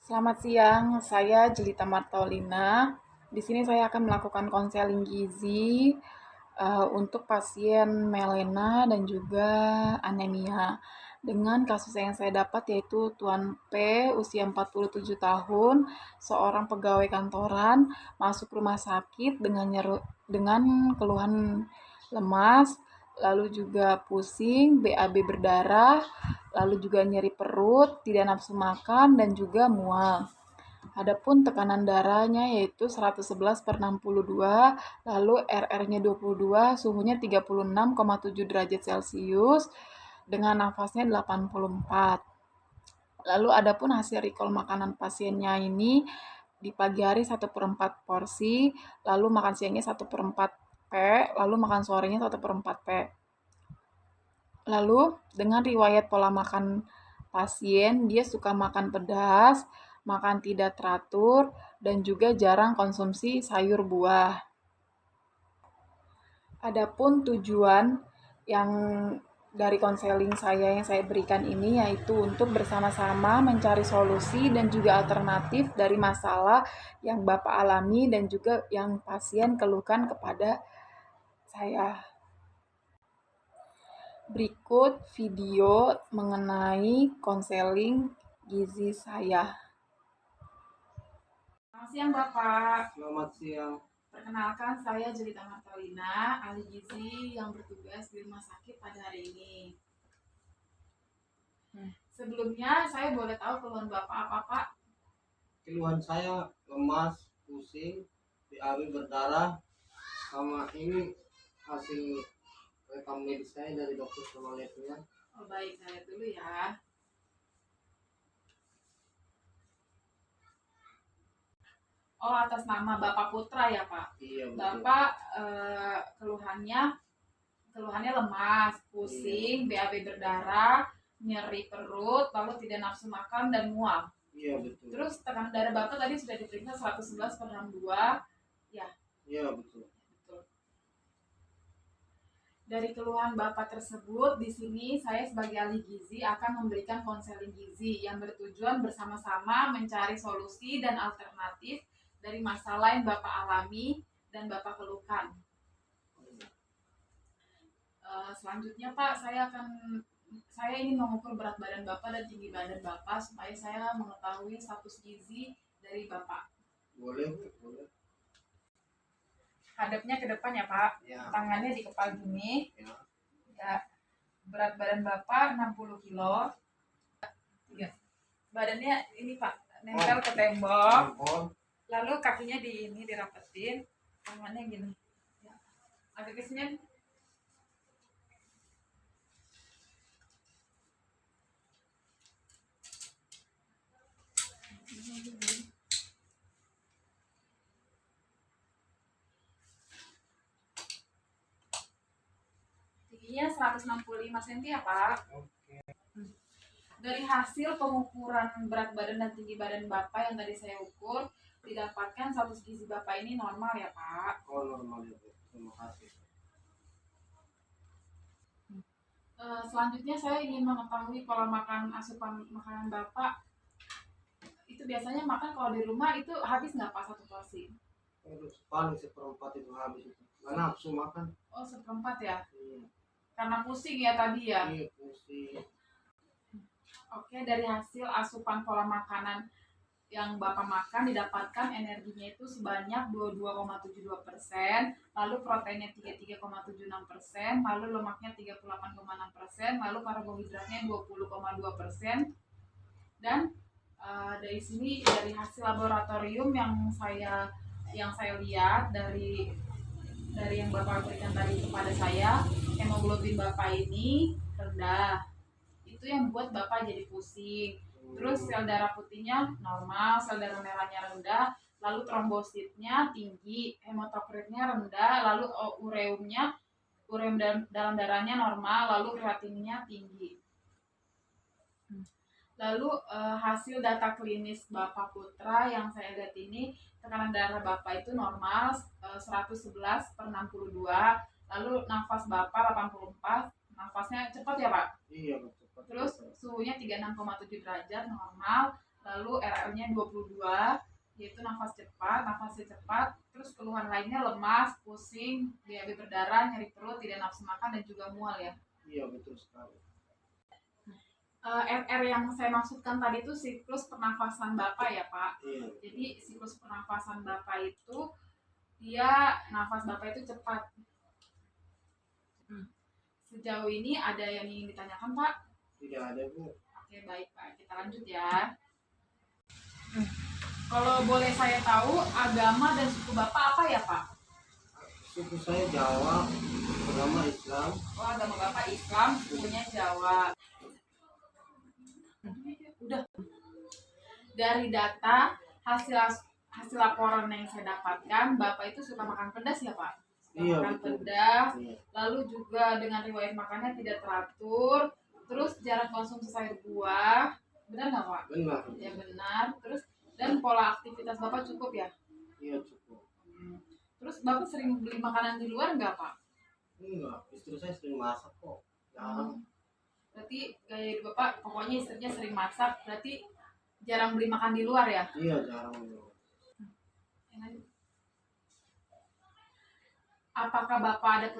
Selamat siang, saya Jelita Martaulina. Di sini saya akan melakukan konseling gizi untuk pasien melena dan juga anemia. Dengan kasus yang saya dapat yaitu Tuan P, usia 47 tahun, seorang pegawai kantoran, masuk rumah sakit dengan keluhan lemas, lalu juga pusing, BAB berdarah, lalu juga nyeri perut, tidak nafsu makan, dan juga mual. Adapun tekanan darahnya yaitu 111 per 62, lalu RR-nya 22, suhunya 36,7 derajat Celcius, dengan nafasnya 84. Lalu adapun hasil recall makanan pasiennya ini di pagi hari 1/4 porsi, lalu makan siangnya 1/4 P, lalu makan sorenya 1/4 P. Lalu dengan riwayat pola makan pasien, dia suka makan pedas, makan tidak teratur, dan juga jarang konsumsi sayur buah. Adapun tujuan yang dari konseling yang saya berikan ini yaitu untuk bersama-sama mencari solusi dan juga alternatif dari masalah yang Bapak alami dan juga yang pasien keluhkan kepada saya. Berikut video mengenai konseling gizi saya. Selamat siang Bapak. Selamat siang. Perkenalkan saya Jelita Martaulina, ahli gizi yang bertugas di rumah sakit pada hari ini. Sebelumnya saya boleh tahu keluhan Bapak apa Pak? Keluhan saya lemas, pusing, BAB berdarah, sama ini hasil rekam medis saya dari dokter sama labnya. Oh baik, saya lihat dulu ya. Oh atas nama Bapak Putra ya Pak? Iya betul. Bapak keluhannya lemas, pusing, BAB berdarah, nyeri perut, lalu tidak nafsu makan dan mual. Iya betul. Terus tekanan darah Bapak tadi sudah diperiksa 111/62. Ya. Iya betul. Betul. Dari keluhan Bapak tersebut, di sini saya sebagai ahli gizi akan memberikan konseling gizi yang bertujuan bersama-sama mencari solusi dan alternatif dari masalah yang Bapak alami dan Bapak keluhkan. Selanjutnya Pak, saya ingin mengukur berat badan Bapak dan tinggi badan Bapak supaya saya mengetahui status gizi dari Bapak. Boleh, boleh. Hadapnya ke depan ya Pak. Ya. Tangannya di kepala gini. Ya. Ya. Berat badan Bapak 60 kilo. Ya. Badannya ini Pak, nempel ke tembok. Lalu kakinya dirapetin. Tangannya gini. Ya. Agak kesini. Tingginya 165 cm ya Pak. Oke. Dari hasil pengukuran berat badan dan tinggi badan Bapak yang tadi saya ukur, didapatkan status gizi Bapak ini normal ya Pak. Oh normal ya Bu. Terima kasih. Selanjutnya saya ingin mengetahui pola makan asupan makanan Bapak. Itu biasanya makan kalau di rumah itu habis nggak Pak satu porsi? Paling 1/4 itu habis itu. Nggak nafsu makan. Oh 1/4 ya? Iya. Karena pusing ya tadi ya? Iya pusing. Oke, dari hasil asupan pola makanan yang Bapak makan didapatkan energinya itu sebanyak 22,72%, lalu proteinnya 33,76%, lalu lemaknya 38,6%, lalu karbohidratnya 20,2%. Dan dari sini dari hasil laboratorium yang saya lihat dari yang Bapak berikan tadi kepada saya, hemoglobin Bapak ini rendah. Itu yang buat Bapak jadi pusing. Terus sel darah putihnya normal, sel darah merahnya rendah, lalu trombositnya tinggi, hematokritnya rendah, lalu ureum dalam darahnya normal, lalu kreatinnya tinggi. Lalu hasil data klinis Bapak Putra yang saya lihat ini, tekanan darah Bapak itu normal 111/62, lalu nafas Bapak 84, nafasnya cepat ya Pak? Iya betul. Terus suhunya 36,7 derajat normal, lalu RR-nya 22, yaitu nafasnya cepat, terus keluhan lainnya lemas, pusing, BAB berdarah, nyeri perut, tidak nafsu makan, dan juga mual ya. Iya, betul sekali. RR yang saya maksudkan tadi itu siklus pernafasan Bapak ya Pak. Iya. Jadi siklus pernafasan Bapak itu dia nafas Bapak itu cepat. Sejauh ini ada yang ingin ditanyakan Pak? Tidak ada, Bu. Oke baik Pak, kita lanjut ya. Kalau boleh saya tahu agama dan suku Bapak apa ya Pak? Suku saya Jawa, agama Islam. Oh agama Bapak Islam, sukunya Jawa. Udah. Dari data hasil laporan yang saya dapatkan, Bapak itu suka makan pedas ya Pak? Iya, Makan betul. pedas, Iya. lalu juga dengan riwayat makannya tidak teratur, terus jarang konsumsi sayur buah, benar nggak Pak? Benar. Ya benar. Terus dan pola aktivitas Bapak cukup ya? Iya, cukup. Terus Bapak sering beli makanan di luar nggak Pak? Enggak, istri saya sering masak kok. Jarang. Berarti gaya hidup Bapak pokoknya istrinya sering masak, berarti jarang beli makan di luar ya? Iya, jarang. Apakah Bapak ada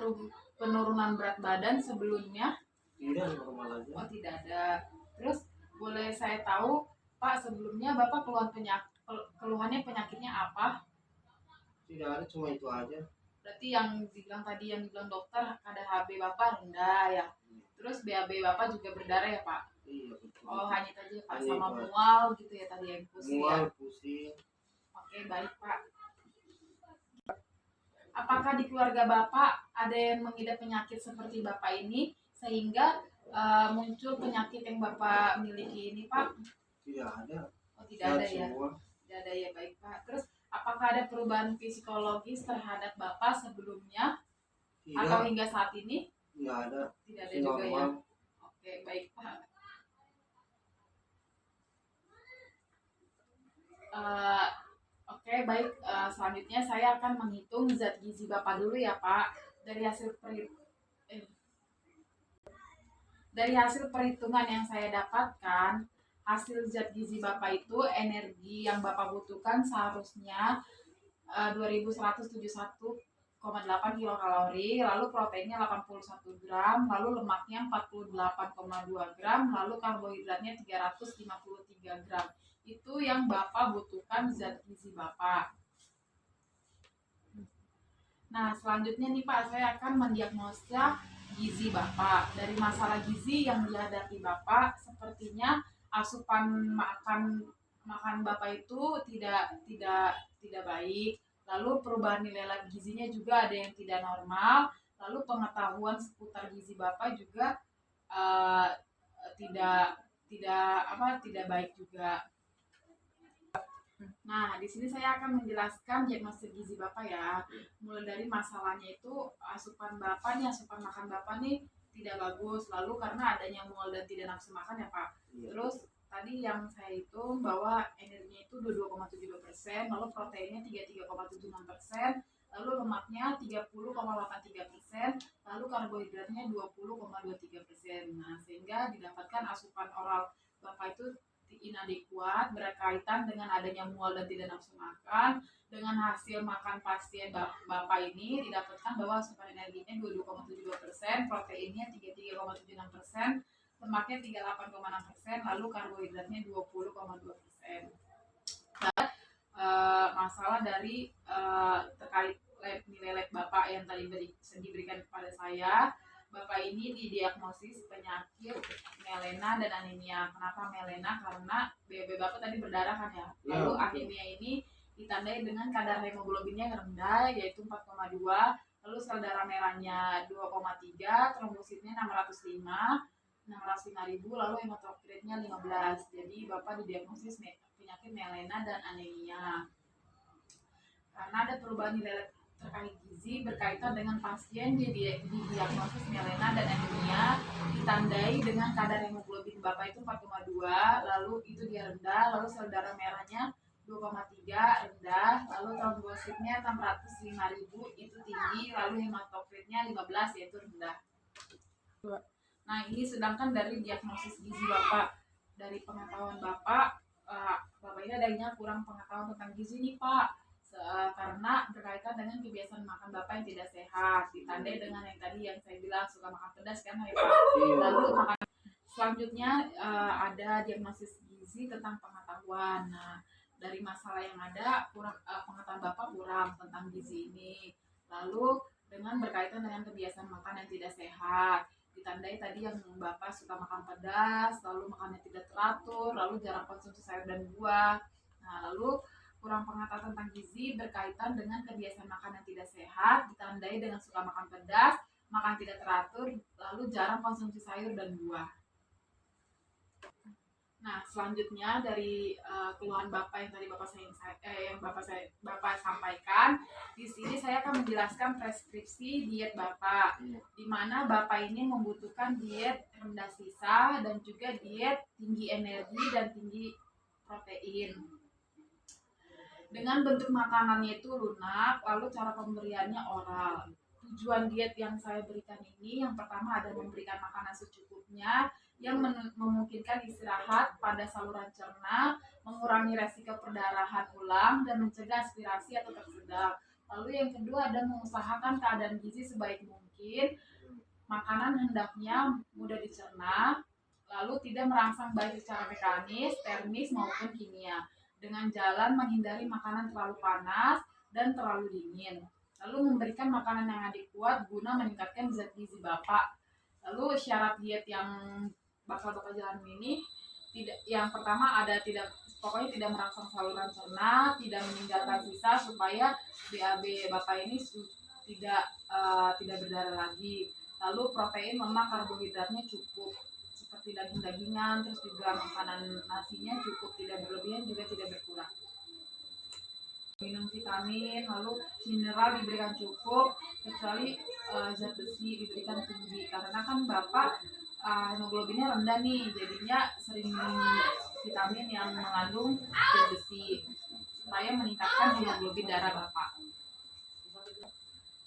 penurunan berat badan sebelumnya? Tidak, normal aja. Oh, tidak ada. Terus boleh saya tahu, Pak, sebelumnya Bapak keluhannya penyakitnya apa? Tidak ada, cuma itu aja. Berarti yang dibilang dokter kadar HB Bapak rendah ya. Terus BAB Bapak juga berdarah ya, Pak? Iya, betul. Oh, hanya itu aja Pak, Hanya sama itu aja. mual gitu ya tadi yang pusing ya. Mual, pusing. Oke, baik, Pak. Apakah di keluarga Bapak ada yang mengidap penyakit seperti Bapak ini sehingga muncul penyakit yang Bapak miliki ini, Pak? Tidak ada. Oh, tidak ada ya. Semua. Tidak ada ya, baik, Pak. Terus apakah ada perubahan psikologis terhadap Bapak sebelumnya Tidak. atau hingga saat ini? Tidak ada. Tidak ada juga ya. Normal. Oke, baik, Pak. Oke, baik. Selanjutnya saya akan menghitung zat gizi Bapak dulu ya, Pak. Dari hasil perhitungan yang saya dapatkan, hasil zat gizi Bapak itu energi yang Bapak butuhkan seharusnya 2171,8 kilokalori, lalu proteinnya 81 gram, lalu lemaknya 48,2 gram, lalu karbohidratnya 353 gram. Itu yang Bapak butuhkan zat gizi Bapak. Nah, selanjutnya nih Pak, saya akan mendiagnosa gizi Bapak. Dari masalah gizi yang dihadapi Bapak, sepertinya asupan makan Bapak itu tidak baik. Lalu perubahan nilai gizinya juga ada yang tidak normal. Lalu pengetahuan seputar gizi Bapak juga tidak baik juga. Nah, di sini saya akan menjelaskan diagnosis gizi Bapak ya. Mulai dari masalahnya itu asupan makan Bapak nih tidak bagus. Lalu karena adanya mual dan tidak nafsu makan ya Pak. Terus tadi yang saya hitung bahwa energinya itu 22,72%, lalu proteinnya 33,76%, lalu lemaknya 30,83%, lalu karbohidratnya 20,23%. Nah, sehingga didapatkan asupan oral Bapak itu inadekuat berkaitan dengan adanya mual dan tidak nafsu makan. Dengan hasil makan pasien Bapak ini didapatkan bahwa asupan energinya 22,72%, proteinnya 33,76%, lemaknya 38,6%, lalu karbohidratnya 20,2%. Dan masalah dari terkait nilai lab Bapak yang tadi diberikan kepada saya, Bapak ini didiagnosis penyakit melena dan anemia. Kenapa melena? Karena BAB Bapak tadi berdarah kan ya. Lalu anemia ini ditandai dengan kadar hemoglobinnya yang rendah yaitu 4,2, lalu sel darah merahnya 2,3, trombositnya 605.000, lalu hematokritnya 15. Jadi Bapak didiagnosis penyakit melena dan anemia. Karena ada perubahan nilai terkait gizi berkaitan dengan pasien didiagnosis melena dan anemia, ditandai dengan kadar hemoglobin Bapak itu 4,2, lalu itu dia rendah, lalu sel darah merahnya 2,3 rendah, lalu trombositnya 605.000 itu tinggi, lalu hematokritnya 15 yaitu rendah. Nah, ini sedangkan dari diagnosis gizi Bapak, dari pengetahuan Bapak ini adanya kurang pengetahuan tentang gizi nih Pak. Karena berkaitan dengan kebiasaan makan Bapak yang tidak sehat, ditandai dengan yang tadi yang saya bilang suka makan pedas kan ya Pak. Lalu makan selanjutnya ada diagnosis gizi tentang pengetahuan. Nah, dari masalah yang ada kurang pengetahuan Bapak kurang tentang gizi ini. Lalu dengan berkaitan dengan kebiasaan makan yang tidak sehat, ditandai tadi yang Bapak suka makan pedas, lalu makannya tidak teratur, lalu jarang konsumsi sayur dan buah. Nah, lalu kurang pengetahuan tentang gizi berkaitan dengan kebiasaan makan yang tidak sehat, ditandai dengan suka makan pedas, makan tidak teratur, lalu jarang konsumsi sayur dan buah. Nah, selanjutnya dari keluhan Bapak yang tadi Bapak sampaikan, di sini saya akan menjelaskan preskripsi diet Bapak, di mana Bapak ini membutuhkan diet rendah sisa dan juga diet tinggi energi dan tinggi protein. Dengan bentuk makanannya itu lunak, lalu cara pemberiannya oral. Tujuan diet yang saya berikan ini yang pertama ada memberikan makanan secukupnya yang memungkinkan istirahat pada saluran cerna, mengurangi resiko perdarahan ulang dan mencegah aspirasi atau tersedak. Lalu yang kedua ada mengusahakan keadaan gizi sebaik mungkin. Makanan hendaknya mudah dicerna, lalu tidak merangsang baik secara mekanis, termis maupun kimia. Dengan jalan menghindari makanan terlalu panas dan terlalu dingin. Lalu memberikan makanan yang adekuat guna meningkatkan zat gizi Bapak. Lalu syarat diet yang bakal Bapak jalan ini yang pertama ada pokoknya tidak merangsang saluran cerna, tidak meninggalkan sisa supaya BAB Bapak ini tidak berdarah lagi. Lalu protein, lemak, karbohidratnya cukup seperti daging-dagingan, terus juga makanan nasinya cukup, tidak berlebihan juga tidak berkurang. Minum vitamin, lalu mineral diberikan cukup, kecuali zat besi diberikan tinggi karena kan Bapak hemoglobinnya rendah nih, jadinya sering minum vitamin yang mengandung zat besi supaya meningkatkan hemoglobin darah Bapak.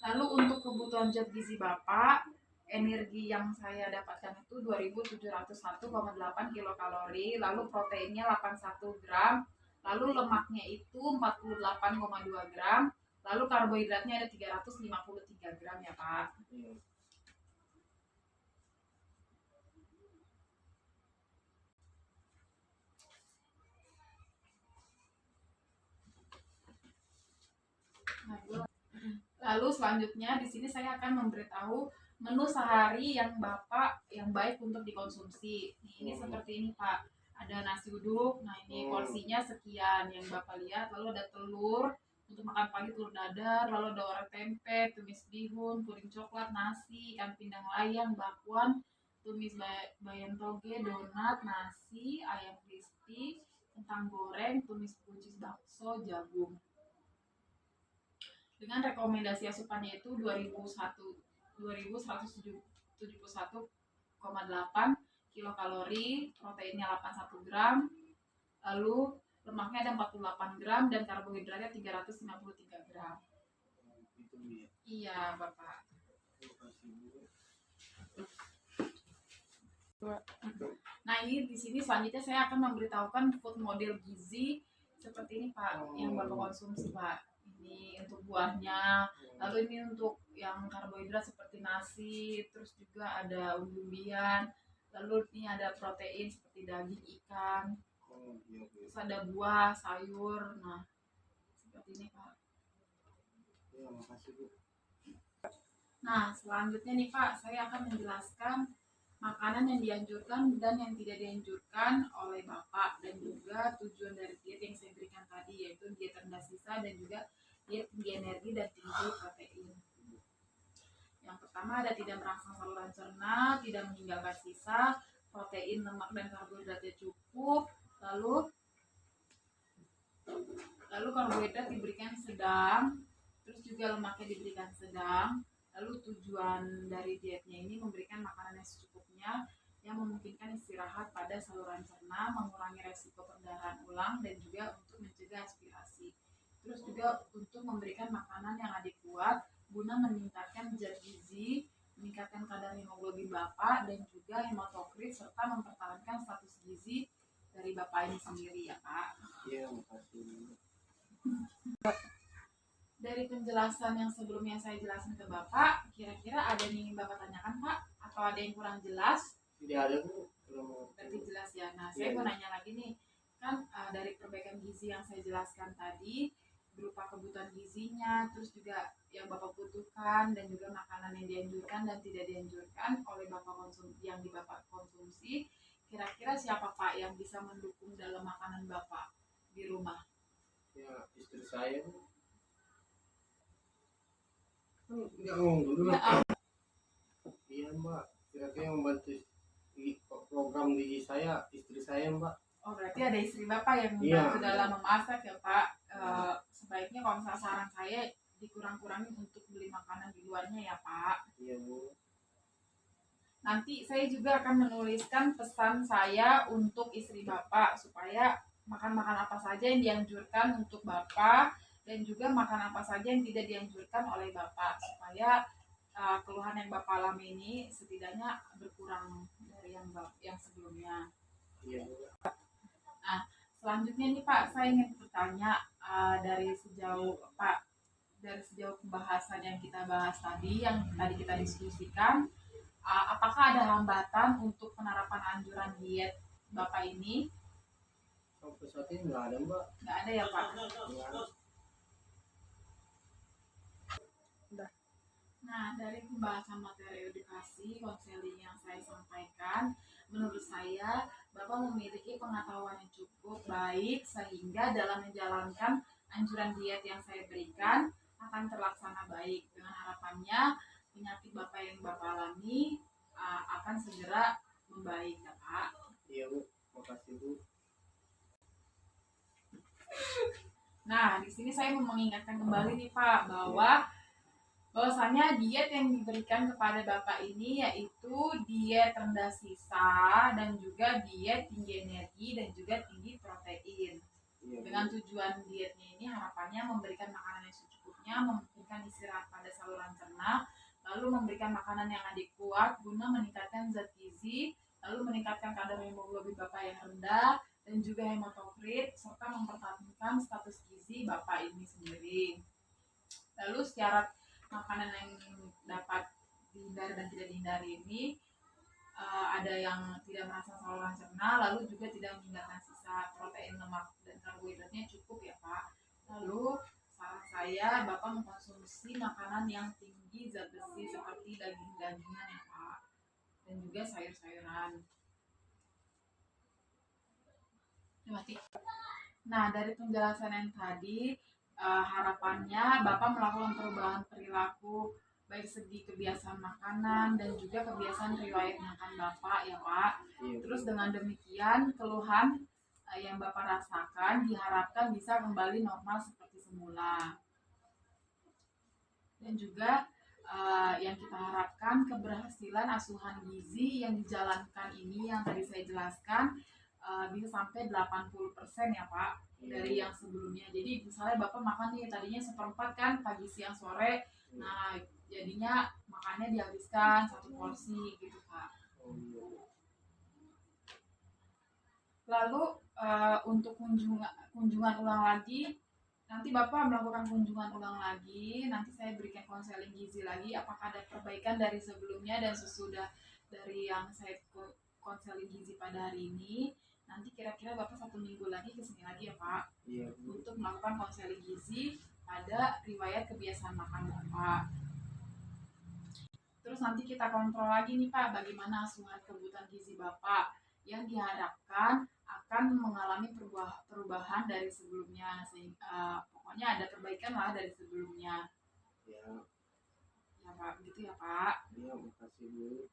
Lalu untuk kebutuhan zat gizi Bapak, energi yang saya dapatkan itu 2701,8 kilokalori, lalu proteinnya 81 gram, lalu lemaknya itu 48,2 gram, lalu karbohidratnya ada 353 gram ya Pak. Lalu selanjutnya di sini saya akan memberitahu menu sehari yang Bapak yang baik untuk dikonsumsi. Ini seperti ini Pak. Ada nasi uduk, nah ini porsinya sekian yang Bapak lihat. Lalu ada telur, untuk makan pagi telur dadar, lalu ada orek tempe, tumis bihun, puring coklat, nasi, ikan pindang layang, bakwan, tumis bayam toge, donat, nasi, ayam crispy, kentang goreng, tumis buncis bakso, jagung. Dengan rekomendasi asupannya itu 2171,8 kilokalori, proteinnya 81 gram, lalu lemaknya ada 48 gram dan karbohidratnya 353 gram. Iya, Bapak. Nah, ini di sini selanjutnya saya akan memberitahukan food model gizi seperti ini, Pak, yang Bapak konsumsi, Pak. Ini untuk buahnya, lalu ini untuk yang karbohidrat seperti nasi, terus juga ada umbi-umbian, lalu ini ada protein seperti daging, ikan, terus ada buah, sayur. Nah, seperti ini Pak. Ya, makasih Bu. Nah, selanjutnya nih Pak, saya akan menjelaskan makanan yang dianjurkan dan yang tidak dianjurkan oleh Bapak, dan juga tujuan dari diet yang saya berikan tadi, yaitu diet rendah sisa dan juga diet tinggi energi dan tinggi protein. Yang pertama ada tidak merangsang saluran cerna, tidak meninggalkan sisa, protein, lemak, dan karbohidratnya cukup, lalu karbohidrat diberikan sedang, terus juga lemaknya diberikan sedang. Lalu tujuan dari dietnya ini memberikan makanan yang secukupnya yang memungkinkan istirahat pada saluran cerna, mengurangi resiko perdarahan ulang, dan juga untuk mencegah aspirasi. Terus juga untuk memberikan makanan yang adekuat guna meningkatkan zat gizi, meningkatkan kadar hemoglobin Bapak, dan juga hematokrit, serta mempertahankan status gizi dari Bapak ini sendiri ya Pak. Iya, makasih. Dari penjelasan yang sebelumnya saya jelaskan ke Bapak, kira-kira ada yang ingin Bapak tanyakan Pak? Atau ada yang kurang jelas? Tidak ada Bu. Berarti jelas ya. Nah, saya mau nanya lagi nih, kan dari perbaikan gizi yang saya jelaskan tadi, berupa kebutuhan gizinya, terus juga yang Bapak butuhkan, dan juga makanan yang dianjurkan dan tidak dianjurkan oleh Bapak yang di Bapak konsumsi, kira-kira siapa Pak yang bisa mendukung dalam makanan Bapak di rumah? Ya, istri saya nggak ngomong dulu. Ya, Iya Mbak, kira-kira yang membantu program gizi saya istri saya Mbak. oh berarti ada istri Bapak yang Iya, membantu dalam memasak ya Pak. Iya. Sebaiknya kalau misalnya saran saya dikurang-kurangin untuk beli makanan di luarnya ya Pak. Iya Bu. Nanti saya juga akan menuliskan pesan saya untuk istri Bapak supaya makan-makan apa saja yang dianjurkan untuk Bapak dan juga makan apa saja yang tidak dianjurkan oleh Bapak supaya keluhan yang Bapak alami ini setidaknya berkurang dari yang sebelumnya. Iya Bu. Nah, selanjutnya nih Pak, saya ingin bertanya dari sejauh pembahasan yang kita bahas tadi, yang tadi kita diskusikan, apakah ada hambatan untuk penerapan anjuran diet Bapak ini? Sampai saat ini nggak ada Mbak. Nggak ada ya Pak? Nggak ada. Nah, dari pembahasan materi edukasi konseling yang saya sampaikan, menurut saya Bapak memiliki pengetahuan yang cukup baik sehingga dalam menjalankan anjuran diet yang saya berikan akan terlaksana baik. Dengan harapannya penyakit Bapak yang Bapak alami akan segera membaik ya Pak. Iya Bu, makasih Bu. Nah, di sini saya mau mengingatkan kembali nih Pak bahwasanya diet yang diberikan kepada Bapak ini yaitu diet rendah sisa dan juga diet tinggi energi dan juga tinggi protein. Iya, Dengan tujuan dietnya ini harapannya memberikan makanan yang secukupnya, memungkinkan istirahat pada saluran cerna, lalu memberikan makanan yang adekuat guna meningkatkan zat gizi, lalu meningkatkan kadar hemoglobin Bapak yang rendah dan juga hematokrit serta mempertahankan status gizi Bapak ini sendiri. Lalu secara makanan yang dapat dihindari dan tidak dihindari ini ada yang tidak merasa saluran cerna, lalu juga tidak meninggalkan sisa protein, lemak, dan karbohidratnya cukup ya Pak. Lalu saran saya Bapak mengkonsumsi makanan yang tinggi zat besi seperti daging-dagingan ya Pak, dan juga sayur-sayuran. Nah, dari penjelasan yang tadi, harapannya Bapak melakukan perubahan perilaku baik segi kebiasaan makanan dan juga kebiasaan riwayat makan Bapak ya Pak. Iya. Terus dengan demikian keluhan yang Bapak rasakan diharapkan bisa kembali normal seperti semula. Dan juga yang kita harapkan keberhasilan asuhan gizi yang dijalankan ini yang tadi saya jelaskan bisa sampai 80% ya Pak dari yang sebelumnya. Jadi misalnya Bapak makan nih tadinya seperempat kan pagi siang sore, nah jadinya makannya dihabiskan satu porsi gitu Pak. Lalu untuk kunjungan ulang lagi, nanti Bapak melakukan kunjungan ulang lagi, nanti saya berikan konseling gizi lagi apakah ada perbaikan dari sebelumnya dan sesudah dari yang saya konseling gizi pada hari ini. Nanti kira-kira Bapak 1 minggu lagi kesini lagi ya Pak. Iya. Untuk melakukan konseling gizi pada riwayat kebiasaan makan Bapak. Terus nanti kita kontrol lagi nih Pak bagaimana asuhan kebutuhan gizi Bapak yang diharapkan akan mengalami perubahan dari sebelumnya, sehingga pokoknya ada perbaikan lah dari sebelumnya. Ya. Ya Pak, gitu ya Pak. Iya, makasih Bu.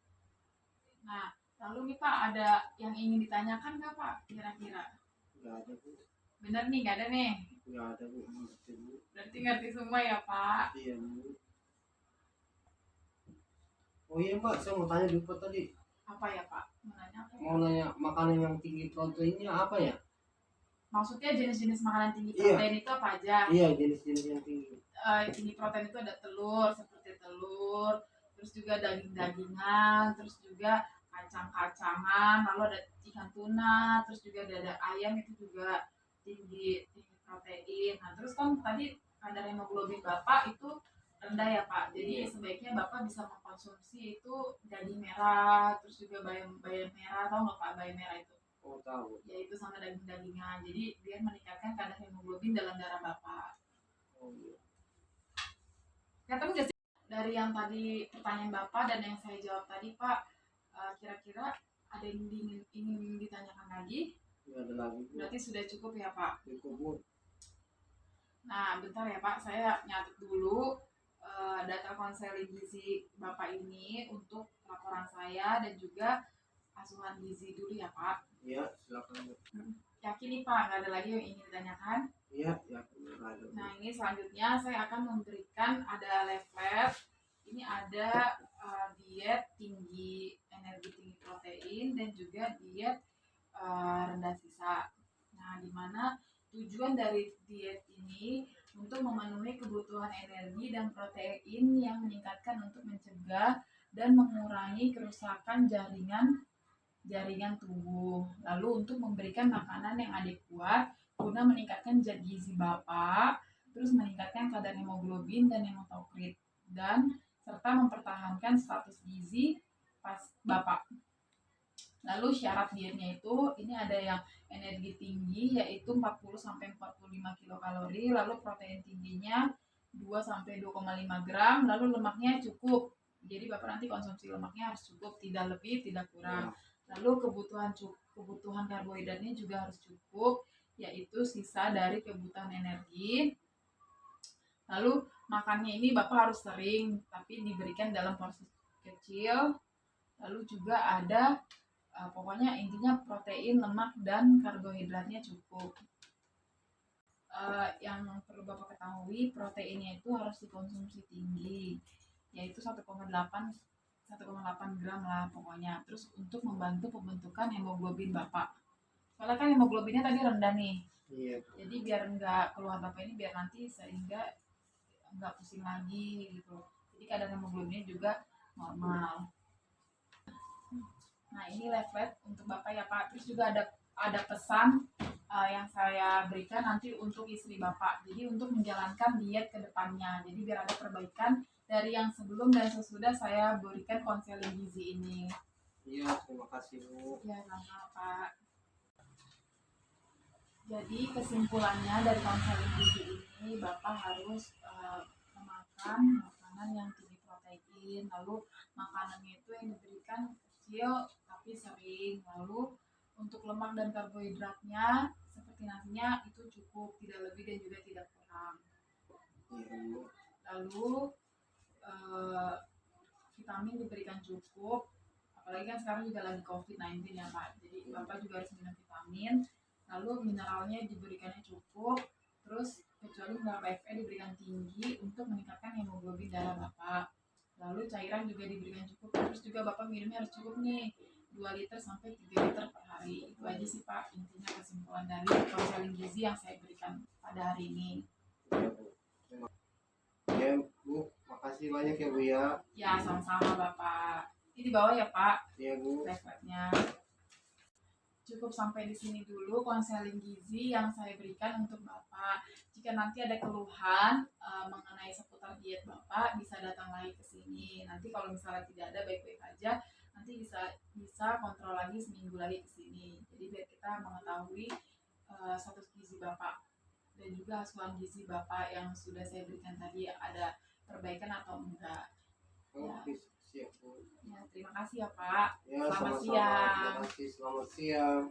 Nah, lalu nih Pak ada yang ingin ditanyakan nggak Pak kira-kira? Nggak ada Bu. Bener nih, nggak ada nih. Nggak ada Bu, ngerti Bu. Berarti ngerti semua ya Pak. Iya Bu. Oh iya Mbak, saya mau tanya lupa tadi. Apa ya Pak? Mau nanya apa? Mau nanya makanan yang tinggi proteinnya apa ya? Maksudnya jenis-jenis makanan tinggi protein itu apa aja? Iya, jenis-jenis yang tinggi. Tinggi protein itu ada telur, seperti telur, terus juga daging-dagingan, terus juga kacang-kacangan, lalu ada ikan tuna, terus juga dada ayam itu juga tinggi tinggi protein. Nah, terus kan tadi kadar hemoglobin Bapak itu rendah ya Pak. Jadi sebaiknya Bapak bisa mengkonsumsi itu daging merah, terus juga bayam bayam merah, tahu nggak Pak bayam merah itu? Oh tahu. Yaitu sama daging-dagingan. Jadi biar meningkatkan kadar hemoglobin dalam darah Bapak. Oh iya. Ya, tapi nggak sih dari yang tadi pertanyaan Bapak dan yang saya jawab tadi Pak, kira-kira ada yang ingin ditanyakan lagi? Nggak ada lagi. Berarti sudah cukup ya Pak? Cukup Bu. Nah, bentar ya Pak, saya nyatet dulu data konseling gizi Bapak ini untuk laporan saya dan juga asuhan gizi dulu ya Pak. Iya, silakan Bu. Yakin nih Pak, nggak ada lagi yang ingin ditanyakan? Iya, yakin nggak ada. Nah, ini selanjutnya saya akan memberikan ada leaflet. Ini ada diet tinggi energi tinggi protein dan juga diet rendah sisa. Nah, di mana tujuan dari diet ini untuk memenuhi kebutuhan energi dan protein yang meningkatkan untuk mencegah dan mengurangi kerusakan jaringan tubuh. Lalu untuk memberikan makanan yang adekuat guna meningkatkan zat gizi Bapak, terus meningkatkan kadar hemoglobin dan hematokrit, dan serta mempertahankan status gizi pas Bapak. Lalu syarat dietnya itu ini ada yang energi tinggi yaitu 40 sampai 45 kilokalori, lalu protein tingginya 2 sampai 2,5 gram, lalu lemaknya cukup. Jadi Bapak nanti konsumsi lemaknya harus cukup, tidak lebih, tidak kurang. Lalu kebutuhan karbohidratnya juga harus cukup, yaitu sisa dari kebutuhan energi. Lalu makannya ini Bapak harus sering, tapi diberikan dalam porsi kecil. Lalu juga ada pokoknya intinya protein, lemak, dan karbohidratnya cukup. Yang perlu Bapak ketahui, proteinnya itu harus dikonsumsi tinggi, yaitu 1,8 gram lah pokoknya. Terus untuk membantu pembentukan hemoglobin Bapak. Soalnya kan hemoglobinnya tadi rendah nih. Iya. Jadi biar nggak keluar Bapak ini biar nanti sehingga nggak pusing lagi gitu. Jadi kadar hemoglobinnya juga normal. Nah, ini leaflet untuk Bapak ya Pak. Terus juga ada pesan yang saya berikan nanti untuk istri Bapak. Jadi untuk menjalankan diet ke depannya. Jadi biar ada perbaikan dari yang sebelum dan sesudah saya berikan konseling gizi ini. Iya, terima kasih Bu. Ya, sama Pak. Jadi kesimpulannya dari konseling gizi ini Bapak harus memakan makanan yang tinggi protein. Lalu makanannya itu yang diberikan kecil tapi sering. Lalu untuk lemak dan karbohidratnya seperti nasinya itu cukup, tidak lebih dan juga tidak kurang. Iya Bu. Lalu vitamin diberikan cukup, apalagi kan sekarang juga lagi COVID-19 ya Pak. Jadi Bapak juga harus minum vitamin. Lalu mineralnya diberikannya cukup. Terus kecuali mineral Fe diberikan tinggi untuk meningkatkan hemoglobin darah Bapak. Lalu cairan juga diberikan cukup. Terus juga Bapak minumnya harus cukup nih, 2 liter sampai 3 liter per hari. Itu aja sih Pak intinya kesimpulan dari konseling gizi yang saya berikan pada hari ini. Ya Bu, makasih banyak ya Bu ya. Ya, sama-sama Bapak. Ini di bawah ya Pak. Iya Bu. Leafletnya. Cukup sampai di sini dulu konseling gizi yang saya berikan untuk Bapak. Jika nanti ada keluhan mengenai seputar diet Bapak, bisa datang lagi ke sini. Nanti kalau misalnya tidak ada baik-baik aja, nanti bisa kontrol lagi seminggu lagi ke sini. Jadi biar kita mengetahui status gizi Bapak dan juga asuhan gizi Bapak yang sudah saya berikan tadi ada perbaikan atau enggak. Oke, siap Bu. Ya, terima kasih ya Pak. Ya, Selamat sama-sama. siang. Terima kasih, selamat siang.